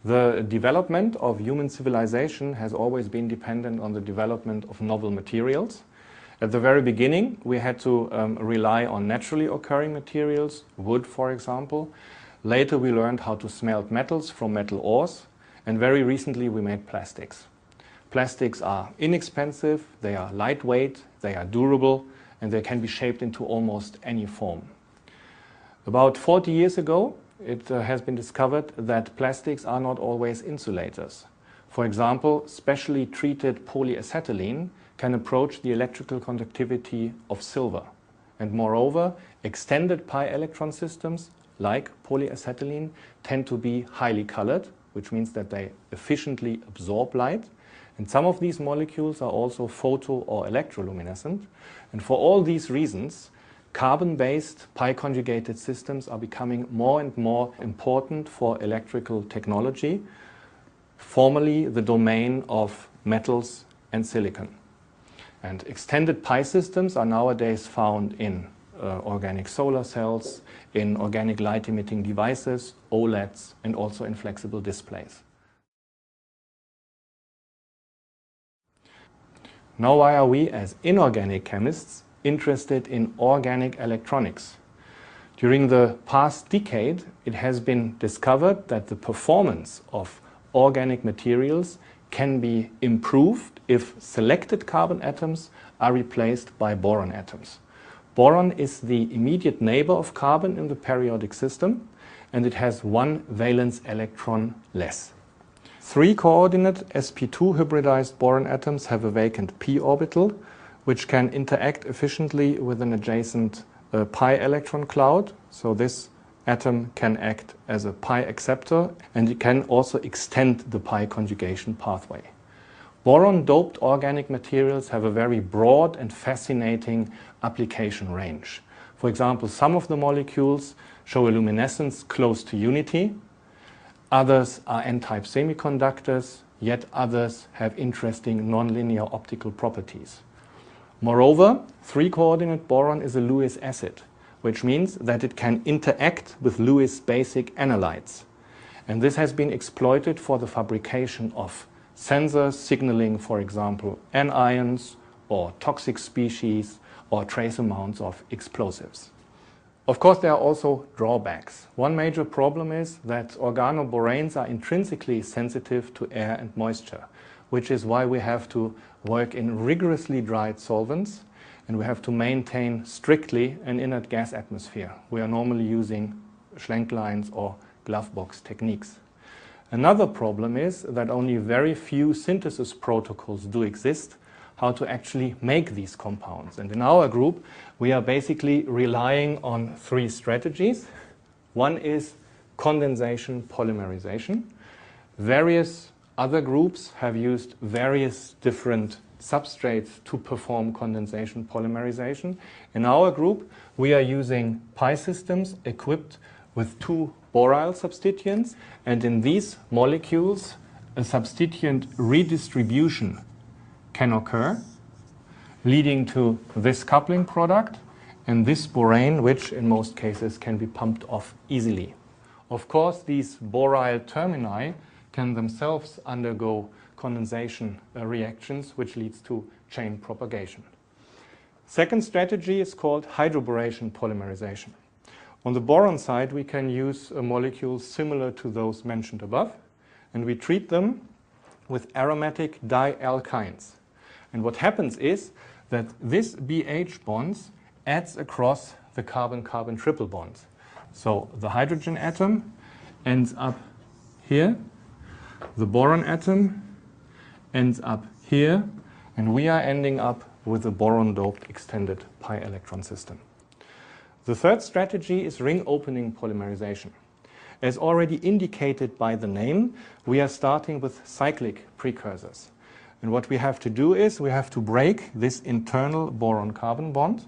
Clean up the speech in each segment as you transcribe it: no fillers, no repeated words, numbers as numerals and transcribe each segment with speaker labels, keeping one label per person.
Speaker 1: The development of human civilization has always been dependent on the development of novel materials. At the very beginning, we had to rely on naturally occurring materials, wood, for example. Later, we learned how to smelt metals from metal ores, and very recently, we made plastics. Plastics are inexpensive, they are lightweight, they are durable, and they can be shaped into almost any form. About 40 years ago, it has been discovered that plastics are not always insulators. For example, specially treated polyacetylene can approach the electrical conductivity of silver. And moreover, extended pi electron systems, like polyacetylene, tend to be highly colored, which means that they efficiently absorb light. And some of these molecules are also photo or electroluminescent. And for all these reasons, carbon-based pi-conjugated systems are becoming more and more important for electrical technology, formerly the domain of metals and silicon. And extended pi systems are nowadays found in organic solar cells, in organic light-emitting devices, OLEDs, and also in flexible displays. Now, why are we as inorganic chemists interested in organic electronics? During the past decade, it has been discovered that the performance of organic materials can be improved if selected carbon atoms are replaced by boron atoms. Boron is the immediate neighbor of carbon in the periodic system, and it has one valence electron less. 3 coordinate sp2 hybridized boron atoms have a vacant p orbital, which can interact efficiently with an adjacent pi electron cloud. So this atom can act as a pi acceptor, and it can also extend the pi conjugation pathway. Boron-doped organic materials have a very broad and fascinating application range. For example, some of the molecules show a luminescence close to unity. Others are n-type semiconductors, yet others have interesting nonlinear optical properties. Moreover, 3-coordinate boron is a Lewis acid, which means that it can interact with Lewis basic analytes. And this has been exploited for the fabrication of sensors signaling, for example, anions or toxic species or trace amounts of explosives. Of course, there are also drawbacks. One major problem is that organoboranes are intrinsically sensitive to air and moisture, which is why we have to work in rigorously dried solvents, and we have to maintain strictly an inert gas atmosphere. We are normally using Schlenk lines or glove box techniques. Another problem is that only very few synthesis protocols do exist, how to actually make these compounds. And in our group, we are basically relying on 3 strategies. One is condensation polymerization. Various other groups have used various different substrates to perform condensation polymerization. In our group, we are using pi systems equipped with 2 boryl substituents, and in these molecules, a substituent redistribution can occur, leading to this coupling product and this borane, which in most cases can be pumped off easily. Of course, these boryl termini can themselves undergo condensation reactions, which leads to chain propagation. Second strategy is called hydroboration polymerization. On the boron side, we can use molecules similar to those mentioned above, and we treat them with aromatic dialkynes. And what happens is that this BH bonds adds across the carbon-carbon triple bonds. So the hydrogen atom ends up here, the boron atom ends up here, and we are ending up with a boron-doped extended pi electron system. The third strategy is ring opening polymerization. As already indicated by the name, we are starting with cyclic precursors. And what we have to do is we have to break this internal boron-carbon bond,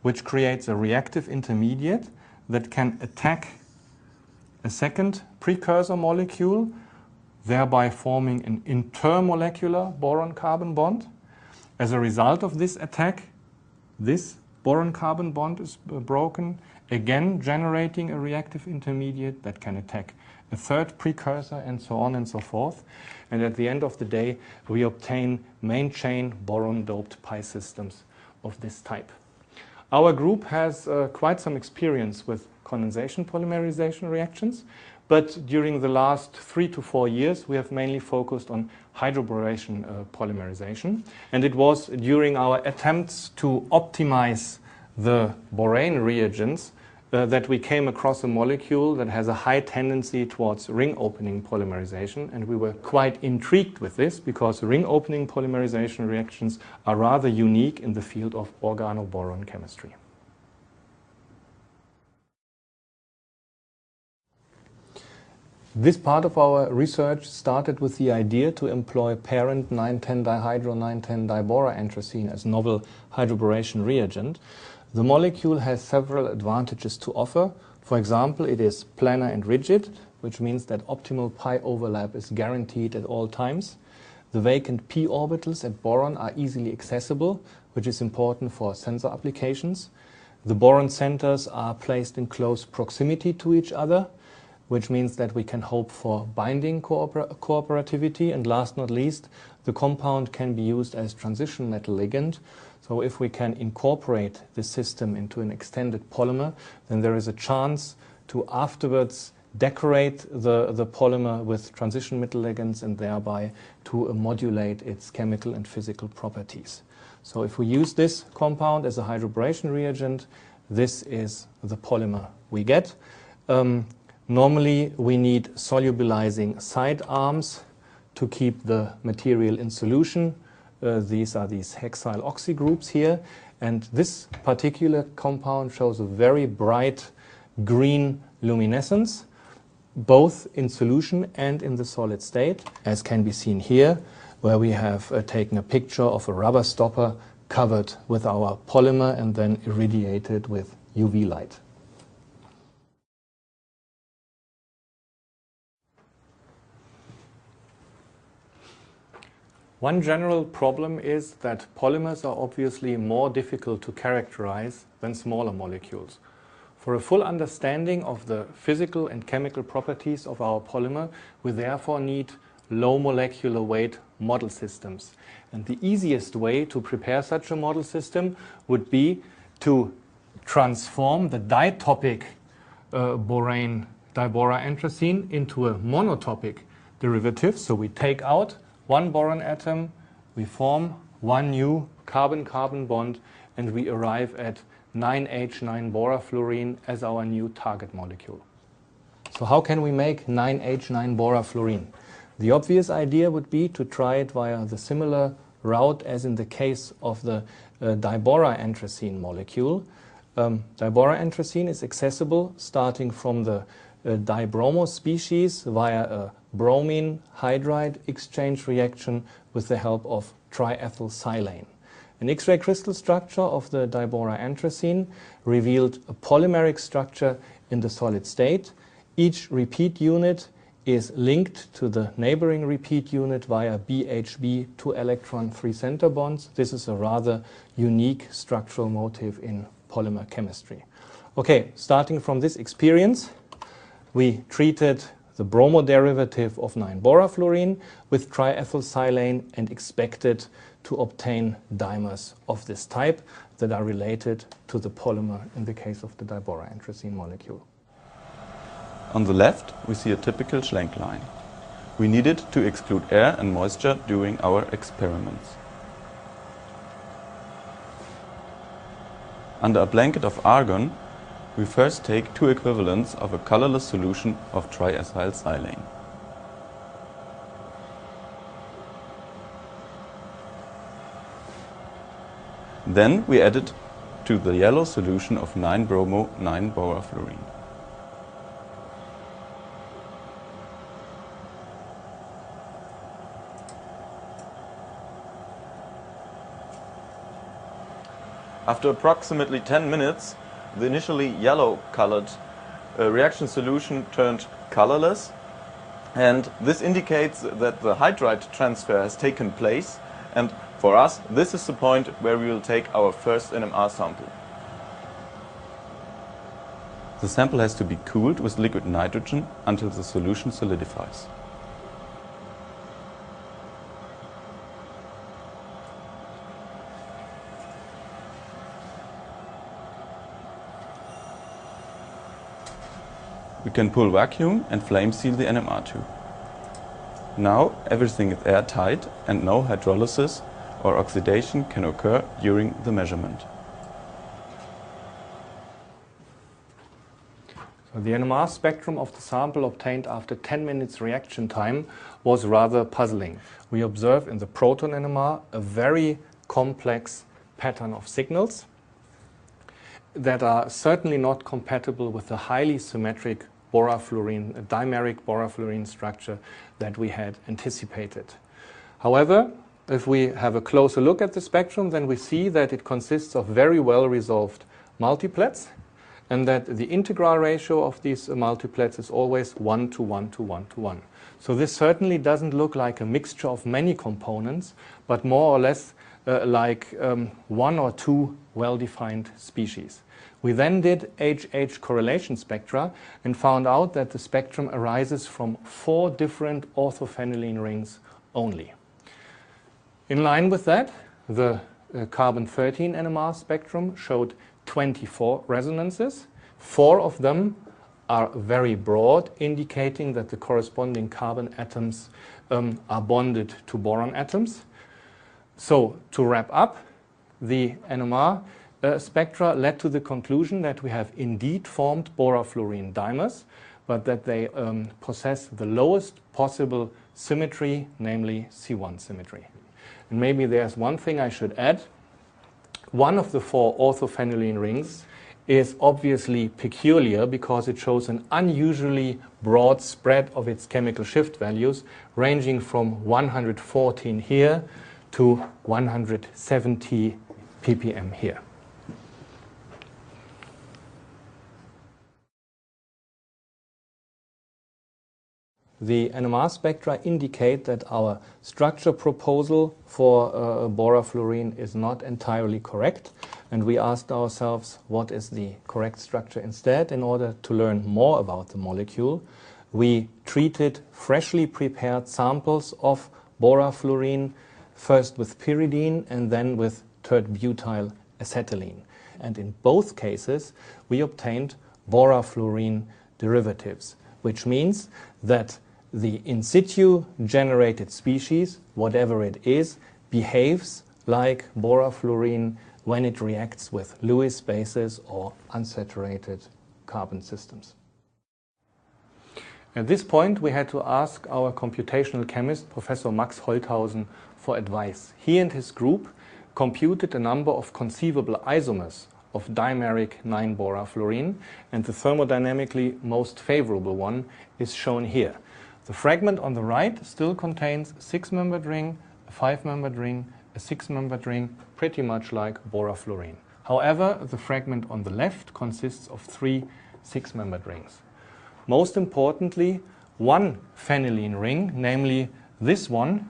Speaker 1: which creates a reactive intermediate that can attack a second precursor molecule, thereby forming an intermolecular boron-carbon bond. As a result of this attack, this boron-carbon bond is broken, again generating a reactive intermediate that can attack a third precursor, and so on and so forth. And at the end of the day, we obtain main chain boron-doped pi systems of this type. Our group has quite some experience with condensation polymerization reactions, but during the last 3 to 4 years, we have mainly focused on hydroboration polymerization. And it was during our attempts to optimize the borane reagents that we came across a molecule that has a high tendency towards ring opening polymerization, and we were quite intrigued with this because ring opening polymerization reactions are rather unique in the field of organoboron chemistry. This part of our research started with the idea to employ parent 9,10-dihydro 9,10-diboroanthracene as novel hydroboration reagent. The molecule has several advantages to offer. For example, it is planar and rigid, which means that optimal pi overlap is guaranteed at all times. The vacant p orbitals at boron are easily accessible, which is important for sensor applications. The boron centers are placed in close proximity to each other, which means that we can hope for binding cooperativity. And last not least, the compound can be used as transition metal ligand. So if we can incorporate this system into an extended polymer, then there is a chance to afterwards decorate the polymer with transition metal ligands and thereby to modulate its chemical and physical properties. So if we use this compound as a hydroboration reagent, this is the polymer we get. Normally we need solubilizing side arms to keep the material in solution. These are these hexyl oxy groups here, and this particular compound shows a very bright green luminescence, both in solution and in the solid state, as can be seen here, where we have taken a picture of a rubber stopper covered with our polymer and then irradiated with UV light. One general problem is that polymers are obviously more difficult to characterize than smaller molecules. For a full understanding of the physical and chemical properties of our polymer, we therefore need low molecular weight model systems. And the easiest way to prepare such a model system would be to transform the ditopic borane diboroanthracene into a monotopic derivative. So we take out one boron atom, we form one new carbon-carbon bond, and we arrive at 9H9 borafluorine as our new target molecule. So how can we make 9H9 borafluorine? The obvious idea would be to try it via the similar route as in the case of the diboroanthracene molecule. Diboroanthracene is accessible starting from the dibromo species via a bromine hydride exchange reaction with the help of triethylsilane. An X-ray crystal structure of the diboroanthracene revealed a polymeric structure in the solid state. Each repeat unit is linked to the neighboring repeat unit via BHB 2-electron 3-center bonds. This is a rather unique structural motif in polymer chemistry. Okay, starting from this experience, we treated the bromo derivative of 9-borafluorine with triethylsilane and expected to obtain dimers of this type that are related to the polymer in the case of the diboroanthracene molecule.
Speaker 2: On the left, we see a typical Schlenk line. We needed to exclude air and moisture during our experiments. Under a blanket of argon, we first take 2 equivalents of a colorless solution of triethylsilane. Then we add it to the yellow solution of 9-bromo 9-borafluorine. After approximately 10 minutes, the initially yellow-colored reaction solution turned colorless, and this indicates that the hydride transfer has taken place, and for us this is the point where we will take our first NMR sample. The sample has to be cooled with liquid nitrogen until the solution solidifies. We can pull vacuum and flame seal the NMR tube. Now everything is airtight and no hydrolysis or oxidation can occur during the measurement.
Speaker 1: So the NMR spectrum of the sample obtained after 10 minutes reaction time was rather puzzling. We observe in the proton NMR a very complex pattern of signals that are certainly not compatible with the highly symmetric dimeric borafluorine structure that we had anticipated. However, if we have a closer look at the spectrum, then we see that it consists of very well resolved multiplets, and that the integral ratio of these multiplets is always 1 to 1 to 1 to 1. So this certainly doesn't look like a mixture of many components, but more or less like one or two well-defined species. We then did HH correlation spectra and found out that the spectrum arises from 4 different orthophenylene rings only. In line with that, the carbon-13 NMR spectrum showed 24 resonances. 4 of them are very broad, indicating that the corresponding carbon atoms are bonded to boron atoms. So, to wrap up, the NMR spectra led to the conclusion that we have indeed formed borafluorine dimers, but that they possess the lowest possible symmetry, namely C1 symmetry. And maybe there's one thing I should add. One of the 4 orthophenylene rings is obviously peculiar because it shows an unusually broad spread of its chemical shift values, ranging from 114 here to 170 ppm here. The NMR spectra indicate that our structure proposal for borafluorine is not entirely correct, and we asked ourselves what is the correct structure instead. In order to learn more about the molecule, we treated freshly prepared samples of borafluorine, first with pyridine and then with tert-butyl acetylene. And in both cases, we obtained borafluorine derivatives, which means that the in situ generated species, whatever it is, behaves like borafluorine when it reacts with Lewis bases or unsaturated carbon systems. At this point, we had to ask our computational chemist, Professor Max Holthausen, for advice. He and his group computed a number of conceivable isomers of dimeric 9-borafluorine, and the thermodynamically most favorable one is shown here. The fragment on the right still contains a 6-membered ring, a 5-membered ring, a 6-membered ring, pretty much like borafluorine. However, the fragment on the left consists of 3 6-membered rings. Most importantly, one phenylene ring, namely this one,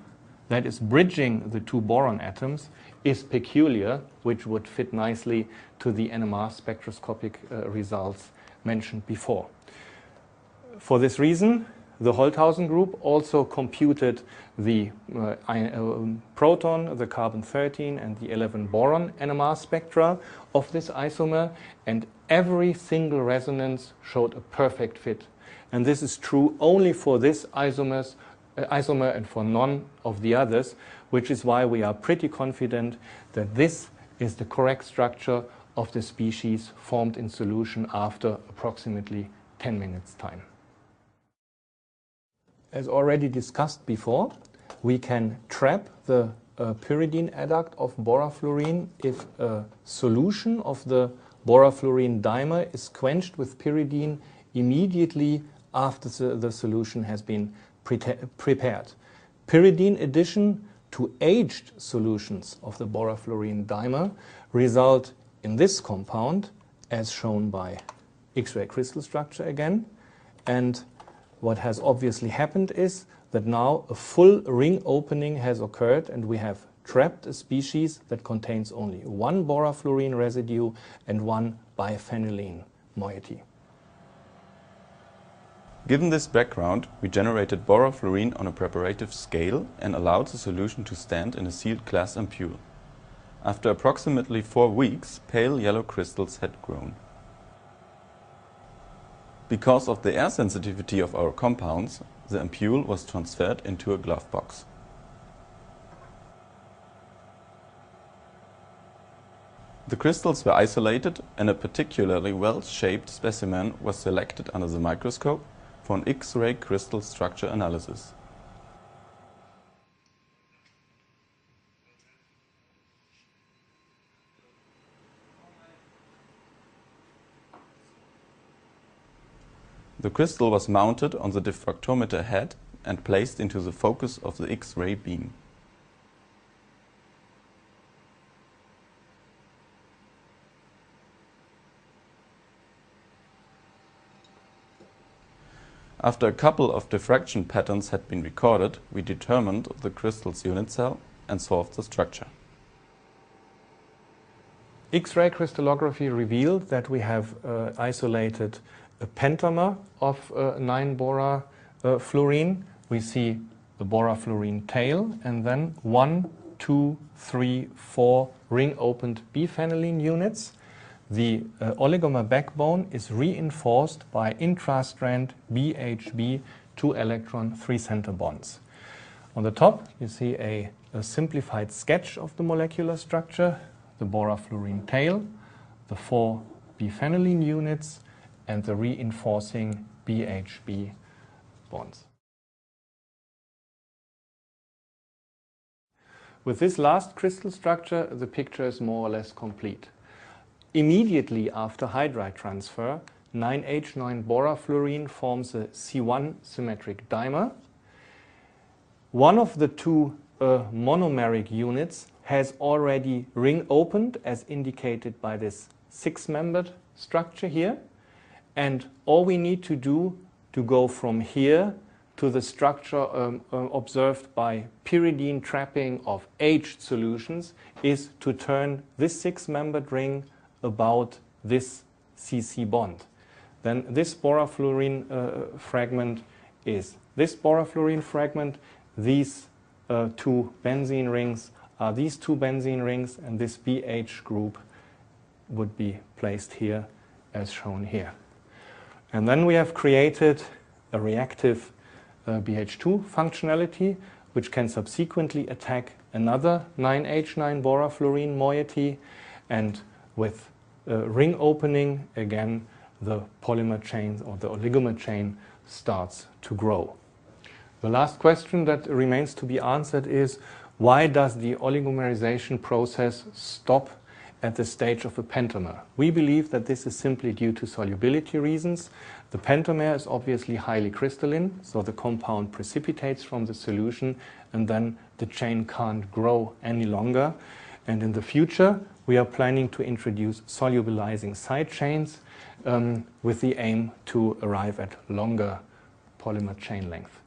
Speaker 1: that is bridging the 2 boron atoms, is peculiar, which would fit nicely to the NMR spectroscopic results mentioned before. For this reason, the Holthausen group also computed the proton, the carbon-13 and the 11 boron NMR spectra of this isomer, and every single resonance showed a perfect fit. And this is true only for this isomer and for none of the others, which is why we are pretty confident that this is the correct structure of the species formed in solution after approximately 10 minutes time. As already discussed before, we can trap the pyridine adduct of borafluorine if a solution of the borafluorine dimer is quenched with pyridine immediately after the solution has been prepared. Pyridine addition to aged solutions of the borafluorine dimer result in this compound, as shown by X-ray crystal structure again. And what has obviously happened is that now a full ring opening has occurred, and we have trapped a species that contains only one borafluorine residue and one biphenylene moiety.
Speaker 2: Given this background, we generated borofluorine on a preparative scale and allowed the solution to stand in a sealed glass ampule. After approximately 4 weeks, pale yellow crystals had grown. Because of the air sensitivity of our compounds, the ampule was transferred into a glove box. The crystals were isolated and a particularly well-shaped specimen was selected under the microscope for an X-ray crystal structure analysis. The crystal was mounted on the diffractometer head and placed into the focus of the X-ray beam. After a couple of diffraction patterns had been recorded, we determined the crystal's unit cell and solved the structure.
Speaker 1: X-ray crystallography revealed that we have isolated a pentamer of 9-bora fluorine. We see the borafluorine tail and then 1, 2, 3, 4 ring-opened biphenyline units. The oligomer backbone is reinforced by intrastrand BHB 2-electron 3-center bonds. On the top, you see a simplified sketch of the molecular structure, the borafluorine tail, the 4 biphenyline units, and the reinforcing BHB bonds. With this last crystal structure, the picture is more or less complete. Immediately after hydride transfer, 9H9 borafluorine forms a C1 symmetric dimer. One of the 2 monomeric units has already ring opened, as indicated by this 6-membered structure here. And all we need to do to go from here to the structure observed by pyridine trapping of aged solutions is to turn this 6-membered ring about this CC bond. Then this borafluorine fragment is this borafluorine fragment. These 2 benzene rings are these 2 benzene rings, and this BH group would be placed here as shown here. And then we have created a reactive BH2 functionality, which can subsequently attack another 9H9 borafluorine moiety, and with ring opening, again, the polymer chain or the oligomer chain starts to grow. The last question that remains to be answered is, why does the oligomerization process stop at the stage of a pentamer? We believe that this is simply due to solubility reasons. The pentamer is obviously highly crystalline, so the compound precipitates from the solution and then the chain can't grow any longer. And in the future, we are planning to introduce solubilizing side chains with the aim to arrive at longer polymer chain length.